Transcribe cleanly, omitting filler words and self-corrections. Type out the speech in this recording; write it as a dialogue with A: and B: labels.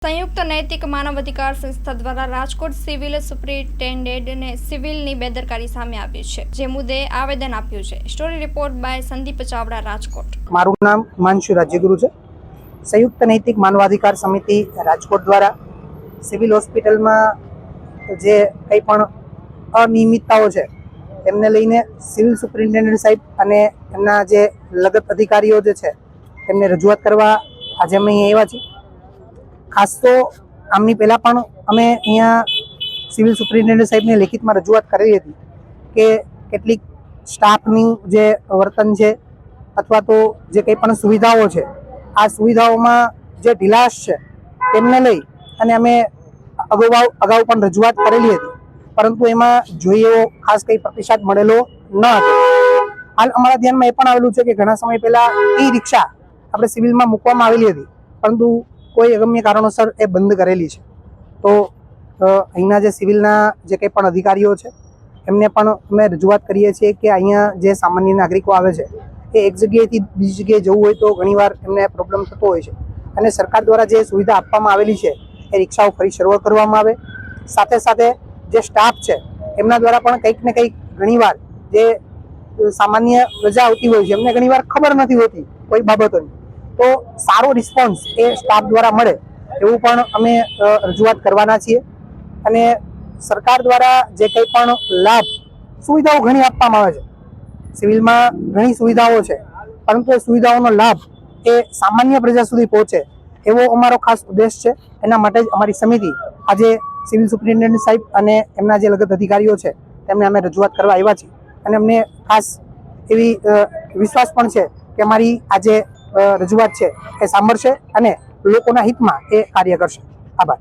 A: संयुक्त नैतिक मानवाधिकार संस्था द्वारा राजकोट सिविल सुप्रिन्टेन्डेन्टने सिविलनी बेदरकारी सामे आवी छे, जे मुद्दे आवेदन आप्युं छे। Story report by Sandeep Chavda, Rajkot.
B: मारू नाम हिमांशु राज्यगुरु है। संयुक्त नैतिक मानवाधिकार समिति राजकोट द्वारा सिविल होस्पिटल में जे कई पण अनियमितताओं है एमने लईने सिविल सुप्रिन्टेन्डेન્ટ साहेब अने एमना जे लगत अधिकारीओ जे छे एमने रजूआत करवा आज अमे अहीं आव्या छीए। खास तो आमनी पहला पण अमे अहींया सिविल सुप्रिन्टेन्डेન્ટ साहेब ने लिखित में रजूआत करेली हती के केटलीक स्टाफनी जे वर्तन है अथवा तो जे कई पण सुविधाओं है आ सुविधाओमां जे ढीलाश है तेमने लई अने अमे अगाऊ पण रजूआत करेली हती, परंतु एमां जोईए एवो खास कई प्रतिसाद मळेलो न हतो। हाल अमारा ध्यानमां ए पण आवेलुं छे के घणा समय पहेला ई रिक्शा आपणे सिविलमां मूकवामां आवेली हती, परंतु कोई अगम्य कारणोसर ए बंद करेली है। तो अहींना जे सिविलना जे कई पण अधिकारीओ छे एमने पण अमे रजूआत करीए छीए के अहींया जे सामान्य नागरिको आवे छे ए एक जग्याएथी बीजी जग्याए जवुं होय तो घणीवार एमने प्रोब्लेम थतो होय छे अने सरकार द्वारा जे सुविधा आपवामां आवेली छे ए रिक्शाओ फरी शरू करवामां आवे। साथे साथे जे स्टाफ छे एमना द्वारा पण कंईक ने कंईक घणीवार जे सामान्य रजा आवती होय छे एमने घणीवार खबर नथी होती कोई बाबतोनी, तो सारो रिस्पोन्स ए स्टाफ द्वारा मळे एवुं पण अमे रजूआत करवाना छीए। अने सरकार द्वारा जे कई पण लाभ सुविधाओ घणी आपवामां आवे छे, सिविलमां घणी सुविधाओ छे, परंतु ए सुविधाओनो लाभ ए सामान्य प्रजा सुधी पहोंचे एवो अमारो खास उद्देश्य छे। एना माटे ज अमारी समिति आजे सिविल सुप्रिन्टेन्डेન્ટ साहेब अने एमना जे लगत अधिकारीओ छे तेમને अमे रजूआत करवा आव्या छीए अने अમને खास एवी विश्वास पण छे के अमारी आजे रजूआत है ए सांभळशे अने लोकोना हितमां ए कार्य करशे। आभार।